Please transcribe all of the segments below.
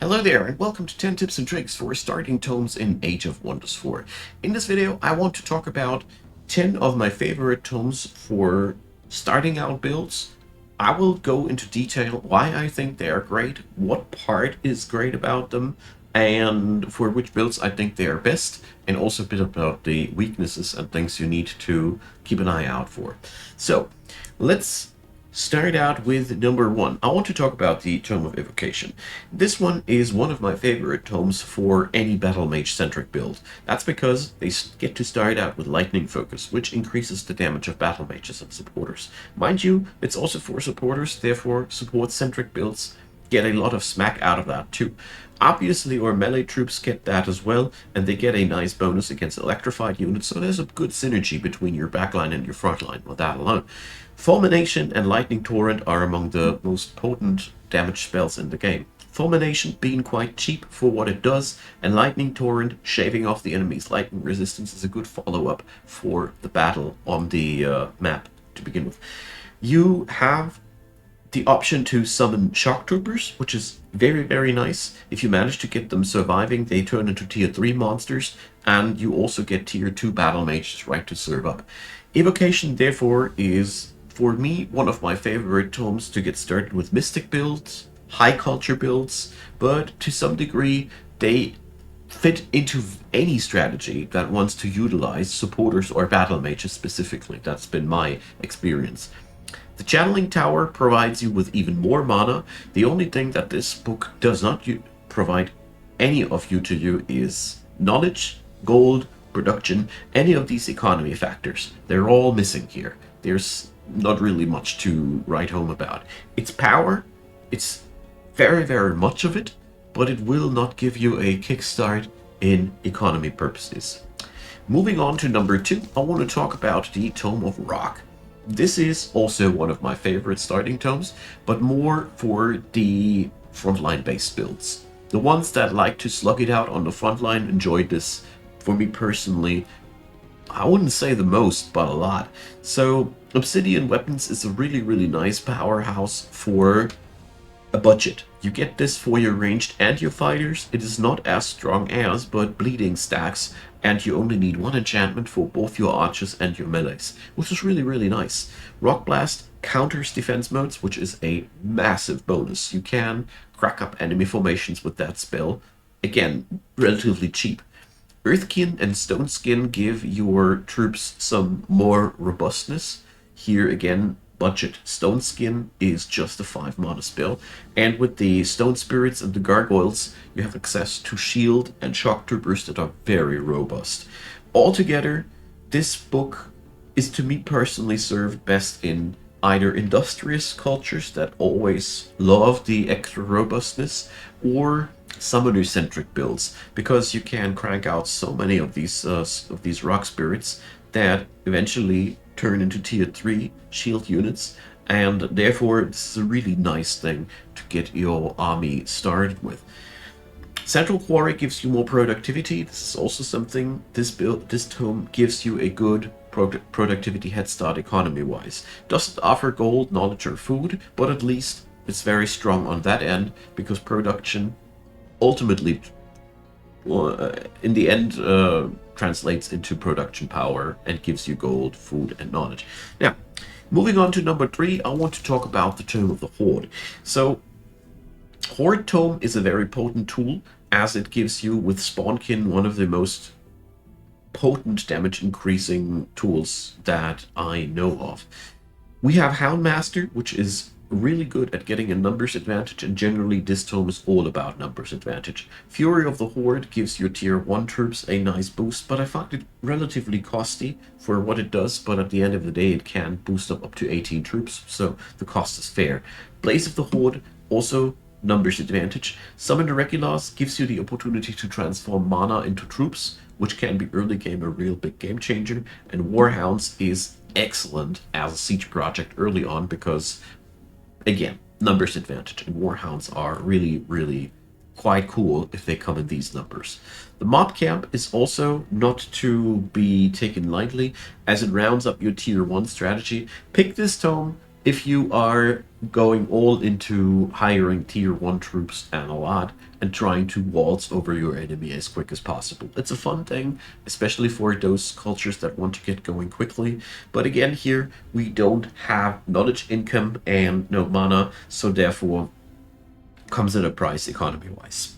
Hello there, and welcome to 10 tips and tricks for starting tomes in Age of Wonders 4. In this video, I want to talk about 10 of my favorite tomes for starting out builds. I will go into detail why I think they are great, what part is great about them, and for which builds I think they are best, and also a bit about the weaknesses and things you need to keep an eye out for. So, let's start out with number one. I want to talk about the Tome of Evocation. This one is one of my favorite tomes for any Battle Mage centric build. That's because they get to start out with Lightning Focus, which increases the damage of Battle Mages and supporters. Mind you, it's also for supporters, therefore support centric builds get a lot of smack out of that too. Obviously, our melee troops get that as well, and they get a nice bonus against electrified units, so there's a good synergy between your backline and your frontline with that alone. Fulmination and Lightning Torrent are among the most potent damage spells in the game. Fulmination being quite cheap for what it does, and Lightning Torrent shaving off the enemy's lightning resistance is a good follow-up for the battle on the map to begin with. You have the option to summon Shock Troopers, which is very nice. If you manage to get them surviving, they turn into tier 3 monsters, and you also get tier 2 battle mages right to serve up. Evocation, therefore, is, for me, one of my favorite tomes to get started with Mystic builds, high culture builds, but to some degree, they fit into any strategy that wants to utilize supporters or battle mages specifically. That's been my experience. The Channeling Tower provides you with even more mana. The only thing that this book does not provide any of you to you is knowledge, gold, production, any of these economy factors. They're all missing here. There's not really much to write home about. It's power, it's very much of it, but it will not give you a kickstart in economy purposes. Moving on to number 2, I want to talk about the Tome of Rock. This is also one of my favorite starting tomes, but more for the frontline based builds. The ones that like to slug it out on the frontline enjoyed this. For me personally, I wouldn't say the most, but a lot. So Obsidian Weapons is a really nice powerhouse for a budget. You get this for your ranged and your fighters. It is not as strong as, but bleeding stacks, and you only need one enchantment for both your archers and your melees, which is really nice. Rock Blast counters defense modes, which is a massive bonus. You can crack up enemy formations with that spell. Again, relatively cheap. Earthkin and Stone Skin give your troops some more robustness. Here again, budget. Stone Skin is just a 5 mana spell, and with the Stone Spirits and the Gargoyles, you have access to shield and shock troopers that are very robust. Altogether, this book is to me personally served best in either industrious cultures that always love the extra robustness, or summoner-centric builds, because you can crank out so many of these rock spirits that eventually turn into tier 3 shield units, and therefore this is a really nice thing to get your army started with. Central Quarry gives you more productivity. This is also something this tome gives you a good productivity head start economy-wise. Doesn't offer gold, knowledge, or food, but at least it's very strong on that end, because production ultimately in the end translates into production power and gives you gold, food, and knowledge. Now, moving on to number 3, I want to talk about the Tome of the Horde. So, Horde Tome is a very potent tool, as it gives you, with Spawnkin, one of the most potent damage increasing tools that I know of. We have Houndmaster, which is really good at getting a numbers advantage, and generally this tome is all about numbers advantage. Fury of the Horde gives your tier 1 troops a nice boost, but I find it relatively costly for what it does, but at the end of the day it can boost up to 18 troops, so the cost is fair. Blaze of the Horde, also numbers advantage. Summon the Regulars gives you the opportunity to transform mana into troops, which can be early game a real big game changer, and Warhounds is excellent as a siege project early on, because again, numbers advantage, and Warhounds are really quite cool if they come in these numbers. The Mob Camp is also not to be taken lightly, as it rounds up your tier 1 strategy. Pick this tome If you are going all into hiring tier 1 troops and a lot and trying to waltz over your enemy as quick as possible. It's a fun thing, especially for those cultures that want to get going quickly. But again, here we don't have knowledge income and no mana, so therefore comes at a price economy-wise.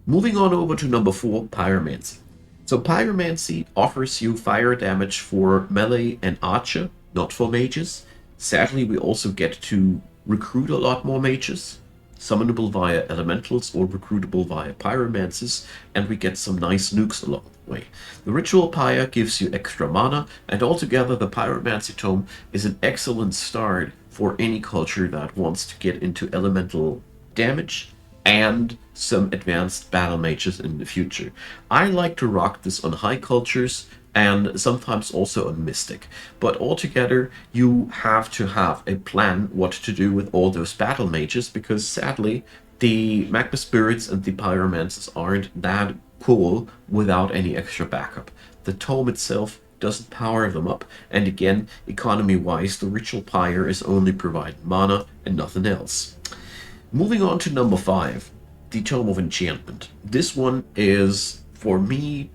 Moving on over to number 4, Pyromancy. So Pyromancy offers you fire damage for melee and archer, not for mages. Sadly, we also get to recruit a lot more mages, summonable via elementals or recruitable via pyromancers, and we get some nice nukes along the way. The Ritual Pyre gives you extra mana, and altogether the Pyromancy Tome is an excellent start for any culture that wants to get into elemental damage and some advanced battle mages in the future. I like to rock this on high cultures and sometimes also on Mystic. But altogether, you have to have a plan what to do with all those battle mages, because sadly, the Magma Spirits and the Pyromancers aren't that cool without any extra backup. The tome itself doesn't power them up, and again, economy-wise, the Ritual Pyre is only providing mana and nothing else. Moving on to number 5, the Tome of Enchantment. This one is, for me,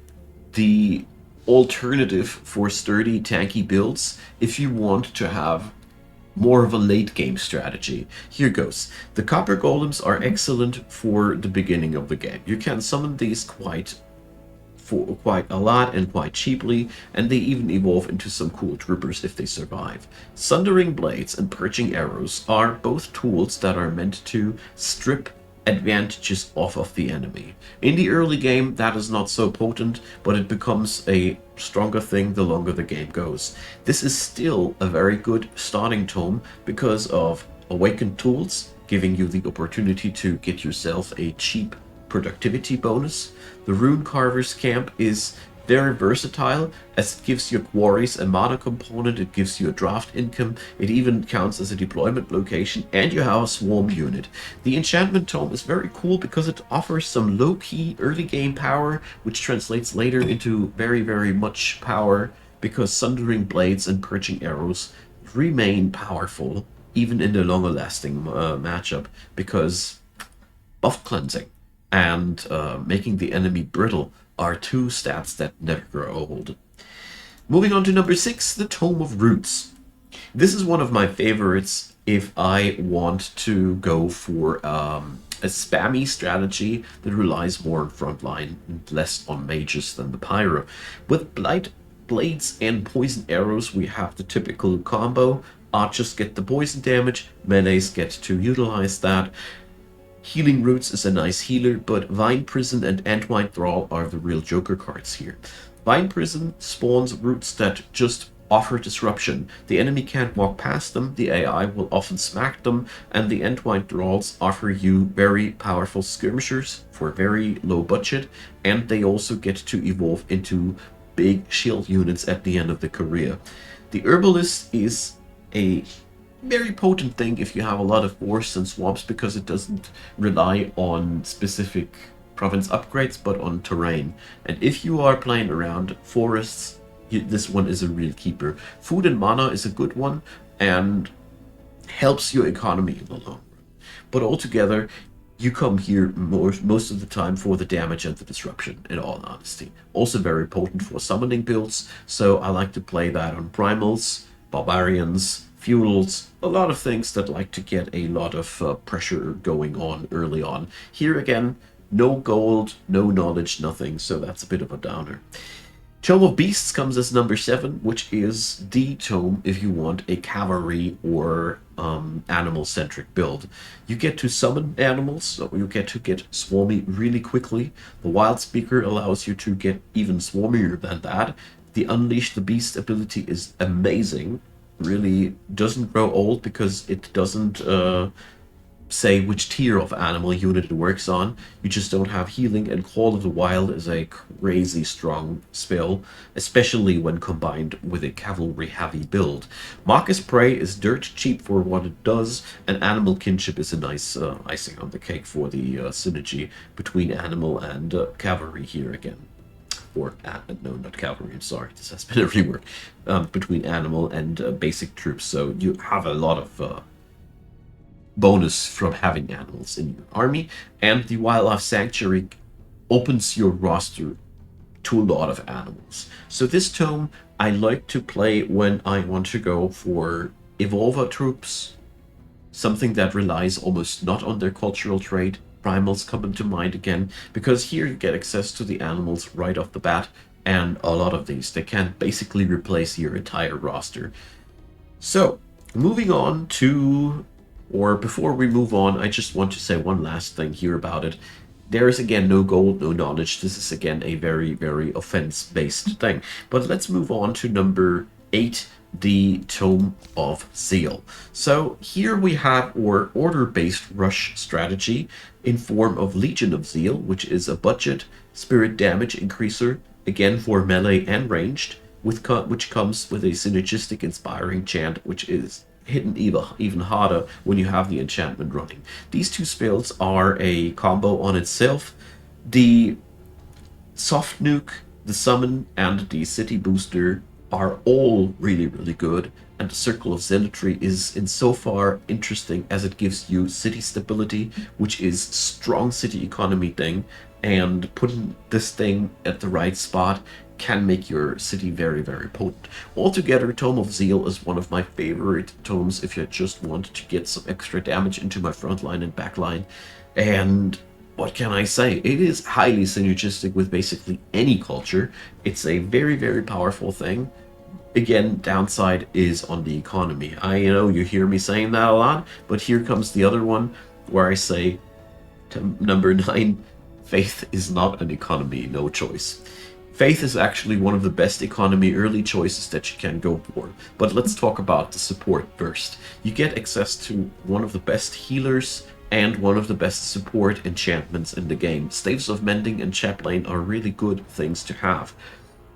the alternative for sturdy, tanky builds if you want to have more of a late game strategy. Here goes. The Copper Golems are excellent for the beginning of the game. You can summon these quite a lot and quite cheaply, and they even evolve into some cool troopers if they survive. Sundering Blades and Purging Arrows are both tools that are meant to strip advantages off of the enemy. In the early game, that is not so potent, but it becomes a stronger thing the longer the game goes. This is still a very good starting tome because of Awakened Tools, giving you the opportunity to get yourself a cheap productivity bonus. The Rune Carver's Camp is very versatile, as it gives your quarries a mana component, it gives you a draft income, it even counts as a deployment location, and you have a swarm unit. The Enchantment Tome is very cool because it offers some low-key early game power, which translates later into very, very much power, because Sundering Blades and Purging Arrows remain powerful, even in the longer lasting matchup, because buff cleansing and making the enemy brittle are two stats that never grow old. Moving on to number 6, the Tome of Roots. This is one of my favorites if I want to go for a spammy strategy that relies more on frontline and less on mages than the Pyro. With Blight Blades and Poison Arrows, we have the typical combo. Archers get the poison damage, melees get to utilize that. Healing Roots is a nice healer, but Vine Prison and Antwine Thrall are the real joker cards here. Vine Prison spawns roots that just offer disruption. The enemy can't walk past them, the AI will often smack them, and the Antwine Thralls offer you very powerful skirmishers for very low budget, and they also get to evolve into big shield units at the end of the career. The Herbalist is a very potent thing if you have a lot of forests and swamps, because it doesn't rely on specific province upgrades but on terrain. And if you are playing around forests, this one is a real keeper. Food and mana is a good one and helps your economy in the long run. But altogether, you come here most of the time for the damage and the disruption, in all honesty. Also very potent for summoning builds, so I like to play that on primals, barbarians, fuels, a lot of things that like to get a lot of pressure going on early on. Here again, no gold, no knowledge, nothing, so that's a bit of a downer. Tome of Beasts comes as number 7, which is the tome if you want a cavalry or animal-centric build. You get to summon animals, so you get to get swarmy really quickly. The Wild Speaker allows you to get even swarmier than that. The Unleash the Beast ability is amazing. Really doesn't grow old because it doesn't say which tier of animal unit it works on. You just don't have healing, and Call of the Wild is a crazy strong spell, especially when combined with a cavalry heavy build. Marcus Prey is dirt cheap for what it does, and Animal Kinship is a nice icing on the cake for the synergy between animal and cavalry here again. or no, not cavalry, I'm sorry, this has been a rework, between animal and basic troops. So you have a lot of bonus from having animals in your army, and the Wildlife Sanctuary opens your roster to a lot of animals. So this tome I like to play when I want to go for Evolver troops, something that relies almost not on their cultural trait. Primals come into mind again, because here you get access to the animals right off the bat, and a lot of these, they can basically replace your entire roster. So, moving on to, or before we move on, I just want to say one last thing here about it. There is again no gold, no knowledge. This is again a very, very offense-based thing. But let's move on to number 8, the Tome of Zeal. So here we have our order-based rush strategy in form of Legion of Zeal, which is a budget spirit damage increaser, again for melee and ranged, which comes with a synergistic inspiring chant, which is hidden even harder when you have the enchantment running. These two spells are a combo on itself. The soft nuke, the summon, and the city booster are all really, really good, and the Circle of Zealotry is insofar interesting as it gives you city stability, which is strong city economy thing, and putting this thing at the right spot can make your city very, very potent. Altogether, Tome of Zeal is one of my favorite tomes if you just want to get some extra damage into my front line and back line. And what can I say? It is highly synergistic with basically any culture. It's a very, very powerful thing. Again, downside is on the economy. I know you hear me saying that a lot, but here comes the other one where I say, to number 9, faith is not an economy, no choice. Faith is actually one of the best economy early choices that you can go for. But let's talk about the support first. You get access to one of the best healers and one of the best support enchantments in the game. Staves of Mending and Chaplain are really good things to have.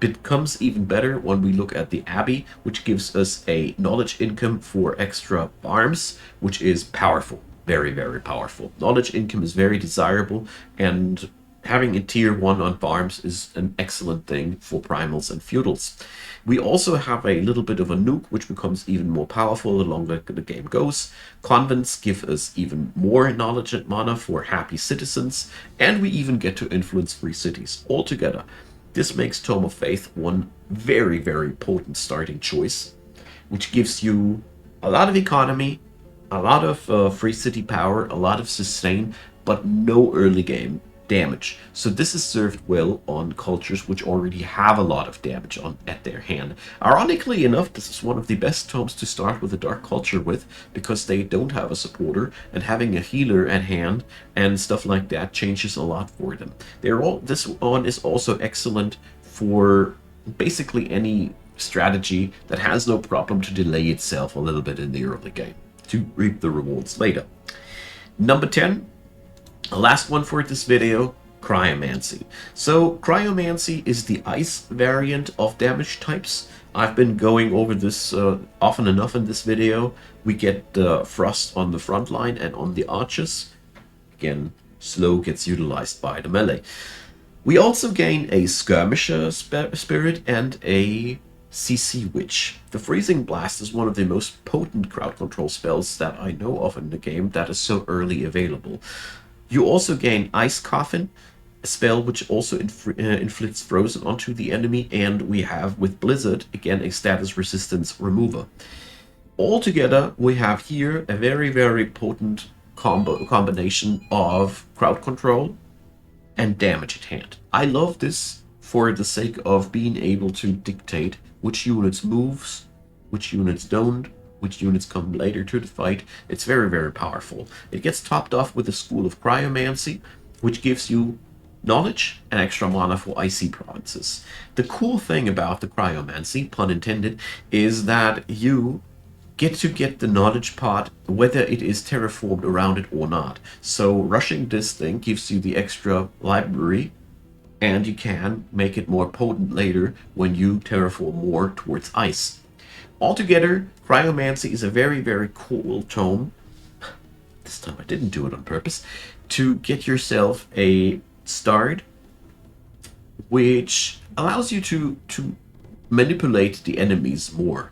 It becomes even better when we look at the Abbey, which gives us a knowledge income for extra farms, which is powerful. Very, very powerful. Knowledge income is very desirable, and having a tier 1 on farms is an excellent thing for primals and feudals. We also have a little bit of a nuke, which becomes even more powerful the longer the game goes. Convents give us even more knowledge and mana for happy citizens, and we even get to influence free cities altogether. This makes Tome of Faith one very, very potent starting choice, which gives you a lot of economy, a lot of free city power, a lot of sustain, but no early game damage. So this is served well on cultures which already have a lot of damage at their hand. Ironically enough, this is one of the best tomes to start with a dark culture with, because they don't have a supporter, and having a healer at hand and stuff like that changes a lot for them. This one is also excellent for basically any strategy that has no problem to delay itself a little bit in the early game to reap the rewards later. Number 10, the last one for this video, Cryomancy. So Cryomancy is the ice variant of damage types. I've been going over this often enough in this video. We get frost on the front line and on the archers. Again, slow gets utilized by the melee. We also gain a skirmisher spirit and a CC Witch. The Freezing Blast is one of the most potent crowd control spells that I know of in the game that is so early available. You also gain Ice Coffin, a spell which also inflicts frozen onto the enemy, and we have with Blizzard, again, a status resistance remover. Altogether, we have here a very, very potent combination of crowd control and damage at hand. I love this for the sake of being able to dictate which units moves, which units don't, which units come later to the fight. It's very, very powerful. It gets topped off with the School of Cryomancy, which gives you knowledge and extra mana for icy provinces. The cool thing about the Cryomancy, pun intended, is that you get to get the knowledge part whether it is terraformed around it or not. So rushing this thing gives you the extra library, and you can make it more potent later when you terraform more towards ice. Altogether, Cryomancy is a very, very cool tome. This time I didn't do it on purpose. To get yourself a start, which allows you to manipulate the enemies more.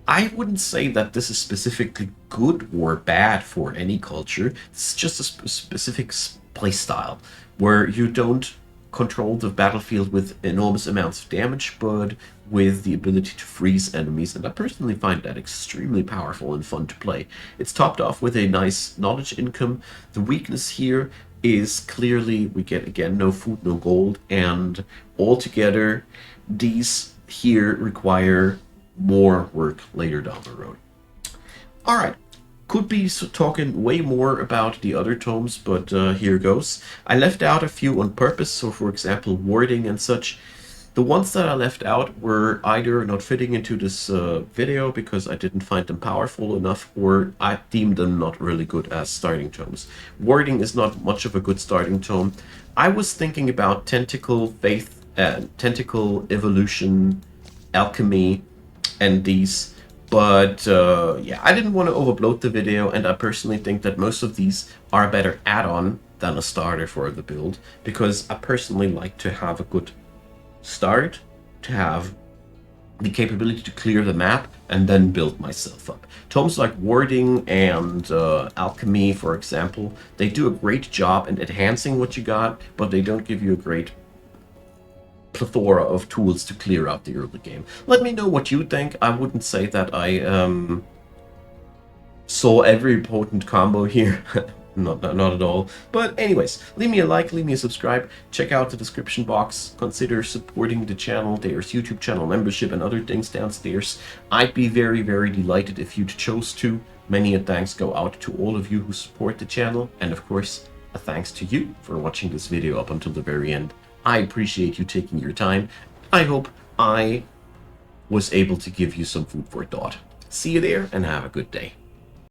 I wouldn't say that this is specifically good or bad for any culture. It's just a specific playstyle where you don't control the battlefield with enormous amounts of damage, but with the ability to freeze enemies. And I personally find that extremely powerful and fun to play. It's topped off with a nice knowledge income. The weakness here is clearly we get again no food, no gold, and altogether these here require more work later down the road. All right, could be talking way more about the other tomes, but here goes. I left out a few on purpose, so for example, warding and such. The ones that I left out were either not fitting into this video because I didn't find them powerful enough, or I deemed them not really good as starting tomes. Warding is not much of a good starting tome. I was thinking about Tentacle, Faith, Tentacle, Evolution, Alchemy, and these, but yeah, I didn't want to overbloat the video, and I personally think that most of these are a better add-on than a starter for the build, because I personally like to have a good start, to have the capability to clear the map and then build myself up. Tomes like Warding and Alchemy, for example, they do a great job in enhancing what you got, but they don't give you a great plethora of tools to clear out the early game. Let me know what you think. I wouldn't say that I saw every potent combo here. not at all. But anyways, leave me a like, leave me a subscribe, check out the description box, consider supporting the channel. There's YouTube channel membership and other things downstairs. I'd be very, very delighted if you chose to. Many thanks go out to all of you who support the channel, and of course, a thanks to you for watching this video up until the very end. I appreciate you taking your time. I hope I was able to give you some food for thought. See you there and have a good day.